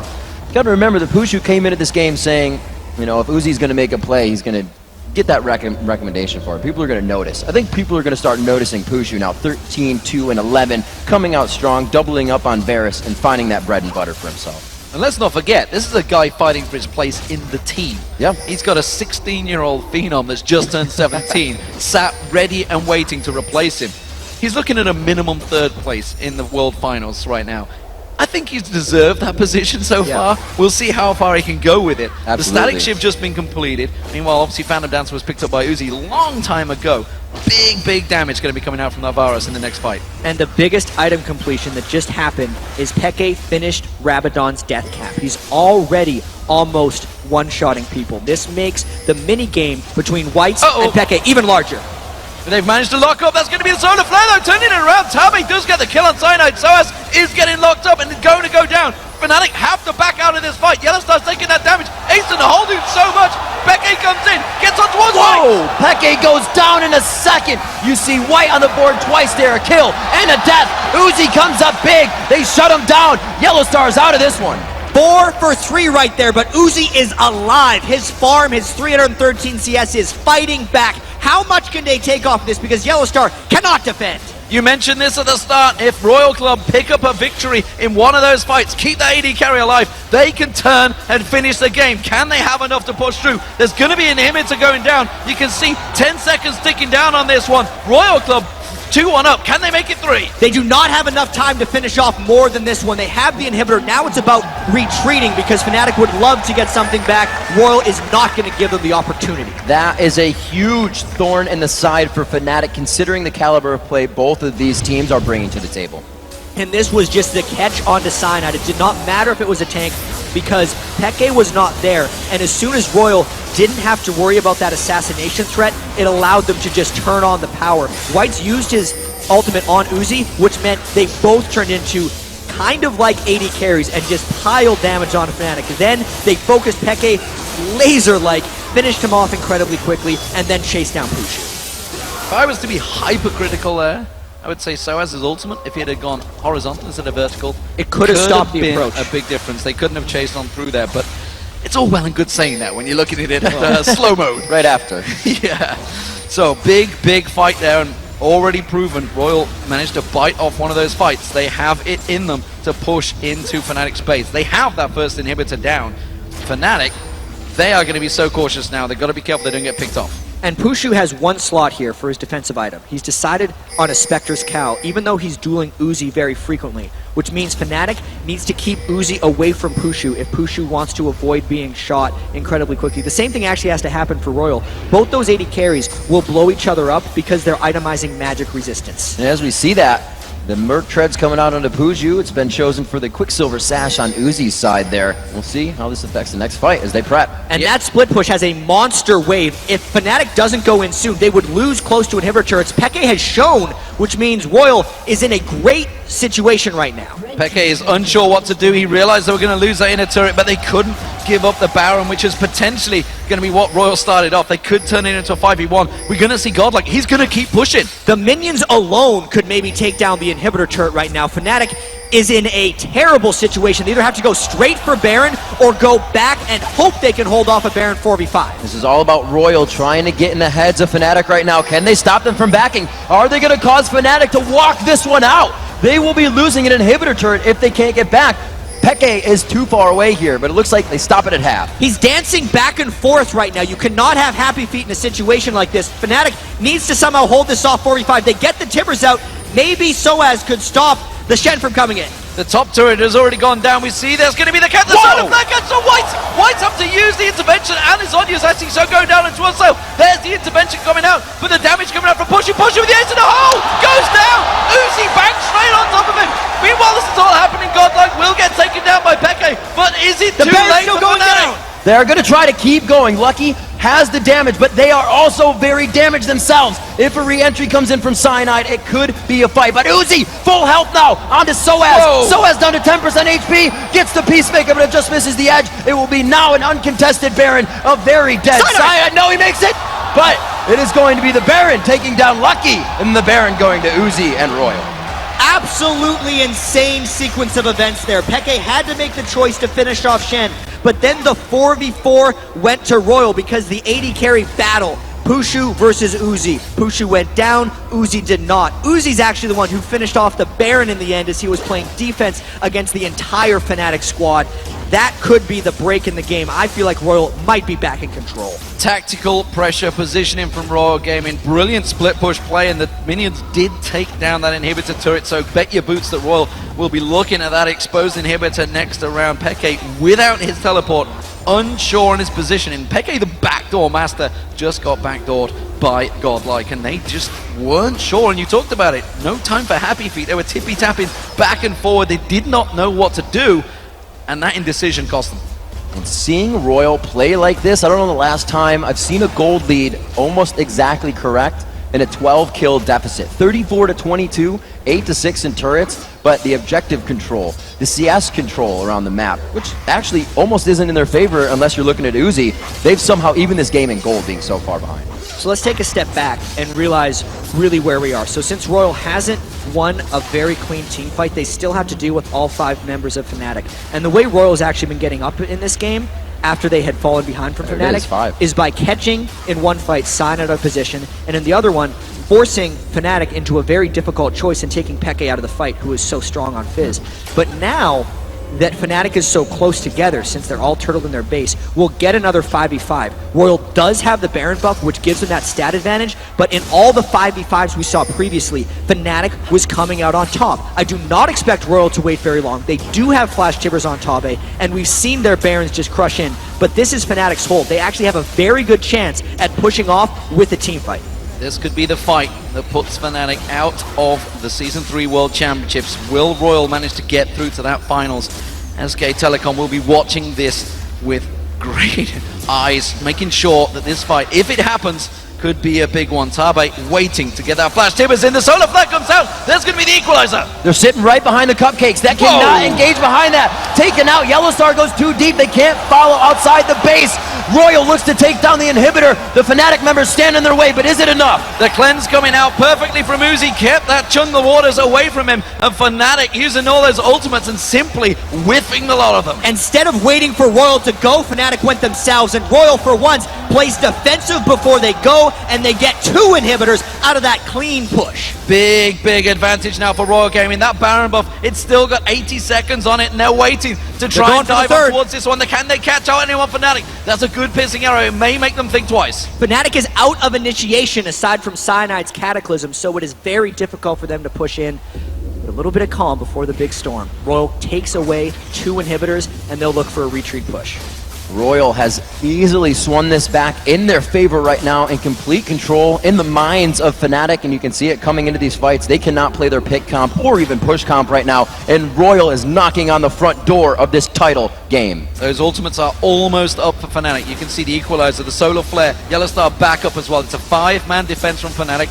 you got to remember that Pushu came into this game saying, you know, if Uzi's going to make a play, he's going to get that recommendation for it. People are going to notice. I think people are going to start noticing Pushu now. 13-11, coming out strong, doubling up on Varus, and finding that bread and butter for himself. And let's not forget, this is a guy fighting for his place in the team. Yeah. He's got a 16-year-old phenom that's just turned 17, sat ready and waiting to replace him. He's looking at a minimum 3rd place in the World Finals right now. I think he's deserved that position so far. We'll see how far he can go with it. Absolutely. The static shift just been completed. Meanwhile, obviously, Phantom Dancer was picked up by Uzi a long time ago. Big damage going to be coming out from Navarus in the next fight. And the biggest item completion that just happened is Peke finished Rabadon's death cap. He's already almost one-shotting people. This makes the mini-game between Whites and Peke even larger. They've managed to lock up. That's going to be the solar flare though, turning it around. Tabe does get the kill on Cyanide. SOAS is getting locked up and going to go down. Fnatic have to back out of this fight. Yellowstar's taking that damage. Asen holding so much. Peke comes in, gets on towards White. Whoa! Peke goes down in a second. You see White on the board twice there. A kill and a death. Uzi comes up big. They shut him down. Yellowstar's out of this one. 4 for 3 right there, but Uzi is alive. His farm, his 313 CS is fighting back. How much can they take off this? Because Yellowstar cannot defend. You mentioned this at the start. If Royal Club pick up a victory in one of those fights, keep the AD carry alive, they can turn and finish the game. Can they have enough to push through? There's going to be an inhibitor going down. You can see 10 seconds ticking down on this one. Royal Club 2-1 up. Can they make it 3? They do not have enough time to finish off more than this one. They have the inhibitor. Now it's about retreating because Fnatic would love to get something back. Royal is not going to give them the opportunity. That is a huge thorn in the side for Fnatic, considering the caliber of play both of these teams are bringing to the table. And this was just the catch onto Cyanide. It did not matter if it was a tank because Peke was not there. And as soon as Royal didn't have to worry about that assassination threat, it allowed them to just turn on the power. White's used his ultimate on Uzi, which meant they both turned into kind of like 80 carries and just piled damage on Fnatic. Then they focused Peke laser-like, finished him off incredibly quickly, and then chased down Pushu. If I was to be hypercritical there, I would say SOAS's ultimate, if it had gone horizontal instead of vertical, It could have stopped the been approach. a big difference. They couldn't have chased on through there, but it's all well and good saying that when you're looking at it at slow mode. Right after. Yeah. So big fight there, and already proven Royal managed to bite off one of those fights. They have it in them to push into Fnatic space. They have that first inhibitor down. Fnatic, they are going to be so cautious now. They've got to be careful they don't get picked off. And Pushu has one slot here for his defensive item. He's decided on a Spectre's Cow, even though he's dueling Uzi very frequently, which means Fnatic needs to keep Uzi away from Pushu if Pushu wants to avoid being shot incredibly quickly. The same thing actually has to happen for Royal. Both those 80 carries will blow each other up because they're itemizing magic resistance. And as we see that, the Merc Treads coming out onto Puju. It's been chosen for the Quicksilver Sash on Uzi's side there. We'll see how this affects the next fight as they prep. And that split push has a monster wave. If Fnatic doesn't go in soon, they would lose close to inhibitor turrets. Peke has shown, which means Royal is in a great situation right now. Peke is unsure what to do. He realized they were going to lose that inner turret, but they couldn't give up the Baron, which is potentially going to be what Royal started off. They could turn it into a 5v1. We're going to see Godlike. He's going to keep pushing. The minions alone could maybe take down the inhibitor turret right now. Fnatic is in a terrible situation. They either have to go straight for Baron or go back and hope they can hold off a Baron 4v5. This is all about Royal trying to get in the heads of Fnatic right now. Can they stop them from backing? Are they going to cause Fnatic to walk this one out? They will be losing an inhibitor turret if they can't get back. Peke is too far away here, but it looks like they stop it at half. He's dancing back and forth right now. You cannot have Happy Feet in a situation like this. Fnatic needs to somehow hold this off 4v5. They get the timbers out. Maybe SOAS could stop the Shen from coming in. The top turret has already gone down. We see there's going to be the cat. The solar flare gets on White's up to use the intervention, and his Onya's actually so going down into one. So there's the intervention coming out, but the damage coming out from Pushu with the ace in the hole goes down. Uzi bangs straight on top of him. Meanwhile, this is all happening. Godlike will get taken down by Peke, but is it too late for Fnatic? They're going to try to keep going. Lucky has the damage, but they are also very damaged themselves. If a re-entry comes in from Cyanide, it could be a fight. But Uzi, full health now, onto SOAS. Whoa. SOAS down to 10% HP, gets the Peacemaker, but it just misses the edge. It will be now an uncontested Baron, a very dead Cyanide. No, he makes it, but it is going to be the Baron taking down Lucky, and the Baron going to Uzi and Royal. Absolutely insane sequence of events there. Peke had to make the choice to finish off Shen, but then the 4v4 went to Royal because the 80 carry battle. Pushu versus Uzi. Pushu went down, Uzi did not. Uzi's actually the one who finished off the Baron in the end as he was playing defense against the entire Fnatic squad. that could be the break in the game. I feel like Royal might be back in control. Tactical pressure positioning from Royal Gaming. Brilliant split push play, and the minions did take down that inhibitor turret, so bet your boots that Royal will be looking at that exposed inhibitor next around. Peke without his teleport, unsure in his position. And Peke, the backdoor master, just got backdoored by Godlike, and they just weren't sure, and you talked about it. No time for happy feet. They were tippy-tapping back and forward. They did not know what to do, and that indecision cost them. And seeing Royal play like this, I don't know the last time I've seen a gold lead almost exactly correct in a 12-kill deficit. 34-22, 8-6 in turrets, but the objective control, the CS control around the map, which actually almost isn't in their favor unless you're looking at Uzi, they've somehow even this game in gold being so far behind. So let's take a step back and realize really where we are. So since Royal hasn't won a very clean team fight, they still have to deal with all 5 members of FNATIC. And the way Royal's actually been getting up in this game, after they had fallen behind from FNATIC, is by catching in one fight Sign out of position, and in the other one, forcing FNATIC into a very difficult choice and taking Peke out of the fight, who is so strong on Fizz. But now that FNATIC is so close together, since they're all turtled in their base, we'll get another 5v5. Royal does have the Baron buff, which gives them that stat advantage, but in all the 5v5s we saw previously, FNATIC was coming out on top. I do not expect Royal to wait very long. They do have Flash Tibbers on Tabe, and we've seen their Barons just crush in, but this is FNATIC's hold. They actually have a very good chance at pushing off with a team fight. This could be the fight that puts FNATIC out of the Season 3 World Championships. Will Royal manage to get through to that finals? SK Telecom will be watching this with great eyes, making sure that this fight, if it happens, could be a big one. Tabe waiting to get that flash. Tibbers in, the solar flare comes out. There's going to be the equalizer. They're sitting right behind the cupcakes. That cannot engage behind that. Taken out. Yellow Star goes too deep. They can't follow outside the base. Royal looks to take down the inhibitor. The FNATIC members stand in their way, but is it enough? The cleanse coming out perfectly from Uzi, kept that Jungle Waters away from him, and FNATIC using all those ultimates and simply whiffing the lot of them. Instead of waiting for Royal to go, FNATIC went themselves, and Royal for once plays defensive before they go, and they get 2 inhibitors out of that clean push. Big advantage now for Royal Gaming. That Baron buff, it's still got 80 seconds on it, and they're waiting to try and dive up towards this one. Can they catch out anyone, FNATIC? That's a good piercing arrow. It may make them think twice. FNATIC is out of initiation aside from Cyanide's Cataclysm, so it is very difficult for them to push in. A little bit of calm before the big storm. Royal takes away 2 inhibitors, and they'll look for a retreat push. Royal has easily swung this back in their favor right now, in complete control in the minds of FNATIC, and you can see it coming into these fights. They cannot play their pick comp or even push comp right now, and Royal is knocking on the front door of this title game. Those ultimates are almost up for FNATIC. You can see the equalizer, the solar flare, Yellow Star back up as well. It's a 5-man defense from FNATIC.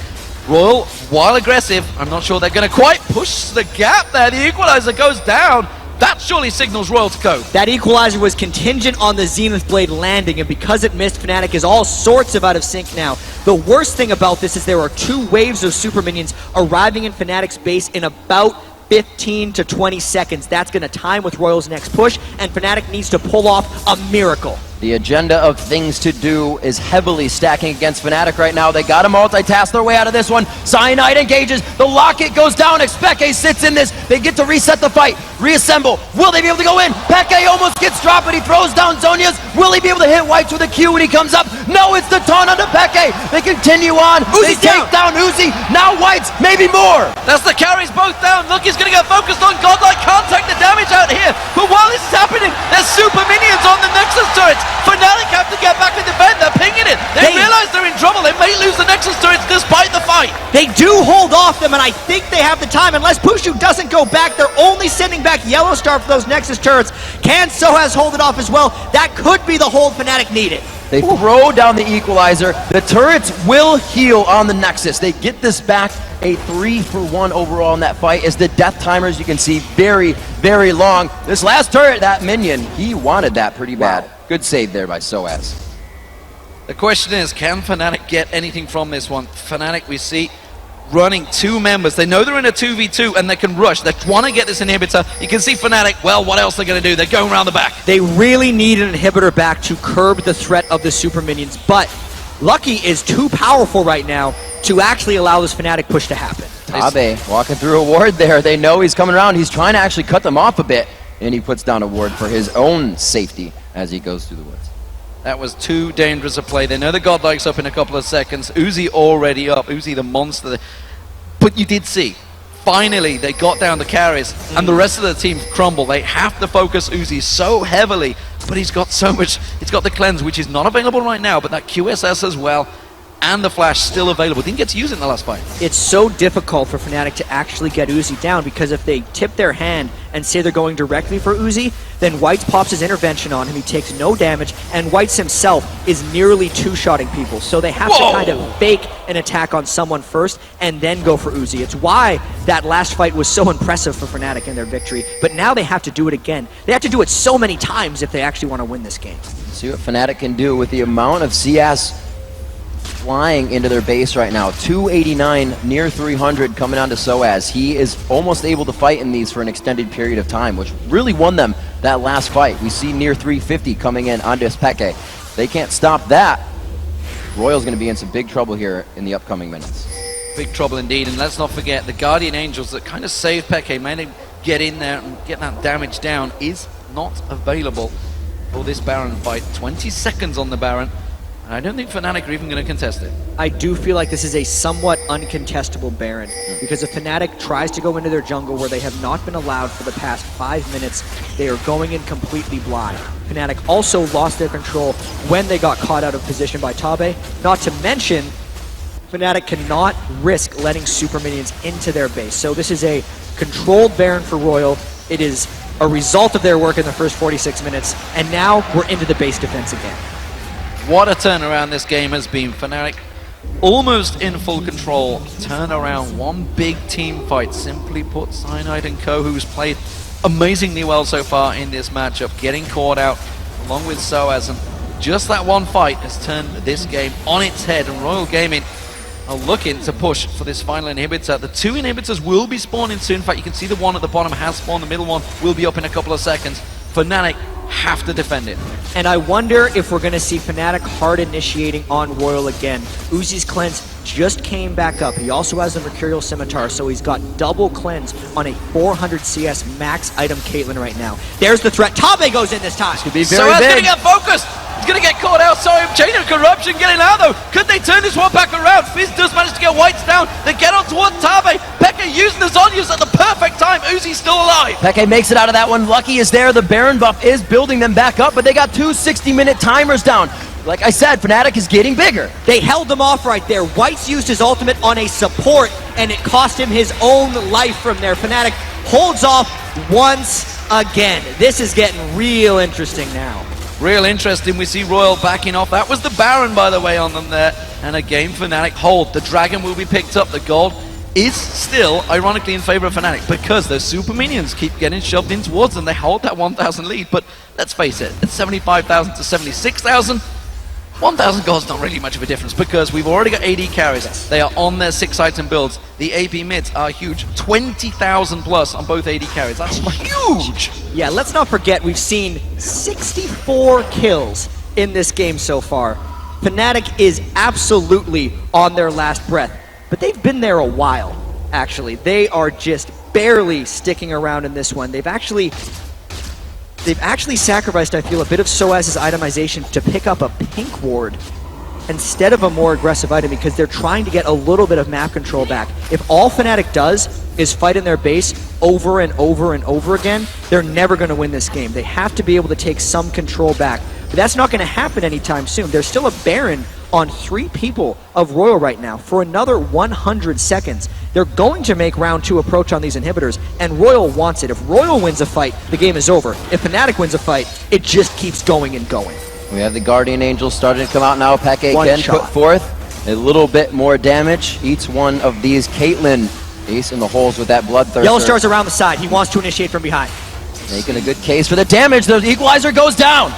Royal, while aggressive, I'm not sure they're going to quite push the gap there. The equalizer goes down. That surely signals Royal to go. That equalizer was contingent on the Zenith Blade landing, and because it missed, FNATIC is all sorts of out of sync now. The worst thing about this is there are 2 waves of super minions arriving in FNATIC's base in about 15 to 20 seconds. That's going to time with Royal's next push, and FNATIC needs to pull off a miracle. The agenda of things to do is heavily stacking against FNATIC right now. They got to multitask their way out of this one. Cyanide engages. The locket goes down. Expeke sits in this. They get to reset the fight. Reassemble. Will they be able to go in? Peke almost gets dropped, but he throws down Zonia's. Will he be able to hit Whites with a Q when he comes up? No, it's the taunt onto Peke. They continue on. They take down Uzi. Now Whites, maybe more. That's the carries both down. Look, he's going to get focused on Godlike. Can't take the damage out here. But while this is happening, there's super minions on the Nexus turrets. FNATIC have to get back and defend. They're pinging it. They realize they're in trouble. They may lose the Nexus turrets despite the fight. They do hold off them, and I think they have the time. Unless Pushu doesn't go back, they're only sending back Yellow Star for those Nexus turrets. Can Sohaz hold it off as well? That could be the hold FNATIC needed. They throw down the equalizer. The turrets will heal on the Nexus. They get this back. A 3-for-1 overall in that fight, as the death timers, you can see, very long. This last turret, that minion, he wanted that pretty bad. Good save there by Soaz. The question is, can FNATIC get anything from this one? FNATIC, we see, running 2 members. They know they're in a 2v2 and they can rush. They want to get this inhibitor. You can see FNATIC, well, what else are they going to do? They're going around the back. They really need an inhibitor back to curb the threat of the super minions, but Lucky is too powerful right now to actually allow this FNATIC push to happen. Tabe walking through a ward there. They know he's coming around. He's trying to actually cut them off a bit. and he puts down a ward for his own safety as he goes through the woods. That was too dangerous a play. They know the Godlike's up in a couple of seconds. Uzi already up. Uzi the monster. But you did see, finally, they got down the carries, and the rest of the team crumble. They have to focus Uzi so heavily, but he's got so much. He's got the cleanse, which is not available right now, but that QSS as well, and the flash still available. Didn't get to use it in the last fight. It's so difficult for Fnatic to actually get Uzi down, because if they tip their hand and say they're going directly for Uzi, then Whites pops his intervention on him, he takes no damage, and Whites himself is nearly two-shotting people. So they have to kind of fake an attack on someone first and then go for Uzi. It's why that last fight was so impressive for Fnatic in their victory, but now they have to do it again. They have to do it so many times if they actually want to win this game. See what Fnatic can do with the amount of CS flying into their base right now. 289, near 300 coming on to SOAS. He is almost able to fight in these for an extended period of time, which really won them that last fight. We see near 350 coming in onto Peke. They can't stop that. Royal's going to be in some big trouble here in the upcoming minutes. Big trouble indeed, and let's not forget the Guardian Angels that kind of saved Peke, made him get in there and get that damage down, is not available for this Baron fight. 20 seconds on the Baron. I don't think Fnatic are even going to contest it. I do feel like this is a somewhat uncontestable Baron, because if Fnatic tries to go into their jungle where they have not been allowed for the past 5 minutes, they are going in completely blind. Fnatic also lost their control when they got caught out of position by Tabe. Not to mention, Fnatic cannot risk letting super minions into their base. So this is a controlled Baron for Royal. It is a result of their work in the first 46 minutes, and now we're into the base defense again. What a turnaround this game has been. Fnatic almost in full control. Turn around one big team fight. Simply put, Cyanide and Co, who's played amazingly well so far in this matchup, getting caught out along with SOAS, and just that one fight has turned this game on its head, and Royal Gaming are looking to push for this final inhibitor. The 2 inhibitors will be spawning soon. In fact, you can see the one at the bottom has spawned. The middle one will be up in a couple of seconds. Fnatic have to defend it. And I wonder if we're going to see Fnatic hard initiating on Royal again. Uzi's cleanse just came back up. He also has the Mercurial Scimitar, so he's got double cleanse on a 400 CS max item Caitlyn right now. There's the threat. Tabe goes in this time. This could be very SOAS big. gonna get focused. He's gonna get caught out. Sorry, Chain of Corruption getting out though. Could they turn this one back around? Fizz does manage to get Whites down. They get on towards Tabe. Peke using the Zonyas at the perfect time. Uzi's still alive. Peke makes it out of that one. Lucky is there. The Baron buff is building them back up, but they got 2 60-minute timers down. Like I said, Fnatic is getting bigger. They held him off right there. Whites used his ultimate on a support, and it cost him his own life from there. Fnatic holds off once again. This is getting real interesting now. Real interesting. We see Royal backing off. That was the Baron, by the way, on them there. And again, Fnatic hold. The Dragon will be picked up. The gold is still, ironically, in favor of Fnatic, because those super minions keep getting shoved in towards them. They hold that 1,000 lead, but let's face it, it's 75,000 to 76,000. 1,000 gold's not really much of a difference, because we've already got AD carries. Yes. They are on their 6-item builds. The AP mids are huge. 20,000 plus on both AD carries. That's huge! Yeah, let's not forget we've seen 64 kills in this game so far. Fnatic is absolutely on their last breath, but they've been there a while, actually. They are just barely sticking around in this one. They've actually sacrificed, I feel, a bit of SOAS's itemization to pick up a pink ward instead of a more aggressive item, because they're trying to get a little bit of map control back. If all Fnatic does is fight in their base over and over and over again, they're never going to win this game. They have to be able to take some control back. But that's not going to happen anytime soon. There's still a Baron on 3 people of Royal right now for another 100 seconds. They're going to make round 2 approach on these inhibitors, and Royal wants it. If Royal wins a fight, the game is over. If Fnatic wins a fight, it just keeps going and going. We have the Guardian Angels starting to come out now. Peke One can shot. put forth a little bit more damage. Each one of these, Caitlyn, ace in the holes with that Bloodthirster. Yellow Star's around the side. He wants to initiate from behind. Making a good case for the damage. The equalizer goes down.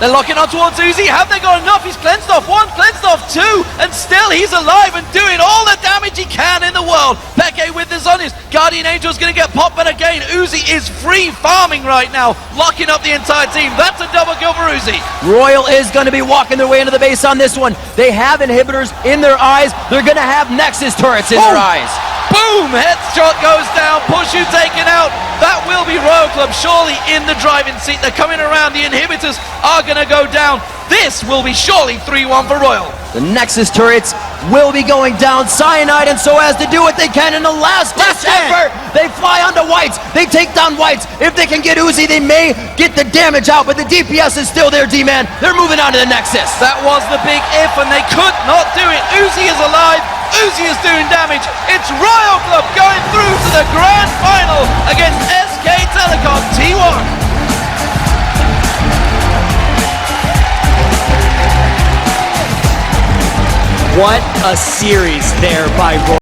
They're locking on towards Uzi. Have they got enough? He's cleansed off 1, cleansed off 2, and still he's alive and doing all the damage he can in the world. Peke with the Zonies. Guardian Angel's going to get popped, but again, Uzi is free farming right now, locking up the entire team. That's a double kill for Uzi. Royal is going to be walking their way into the base on this one. They have inhibitors in their eyes. They're going to have Nexus turrets in their eyes. Boom! Headshot goes down. Pushu taken out. That will be Royal Club surely in the driving seat. They're coming around. The inhibitors are going to go down. This will be surely 3-1 for Royal. The Nexus turrets will be going down. Cyanide and SOAS to do what they can in the last effort. They fly onto Whites. They take down Whites. If they can get Uzi, they may get the damage out, but the DPS is still there, D-Man. They're moving on to the Nexus. That was the big if, and they could not do it. Uzi is alive. Uzi is doing damage. It's Royal Club going through to the grand final against SK Telecom T1. What a series there by Royal.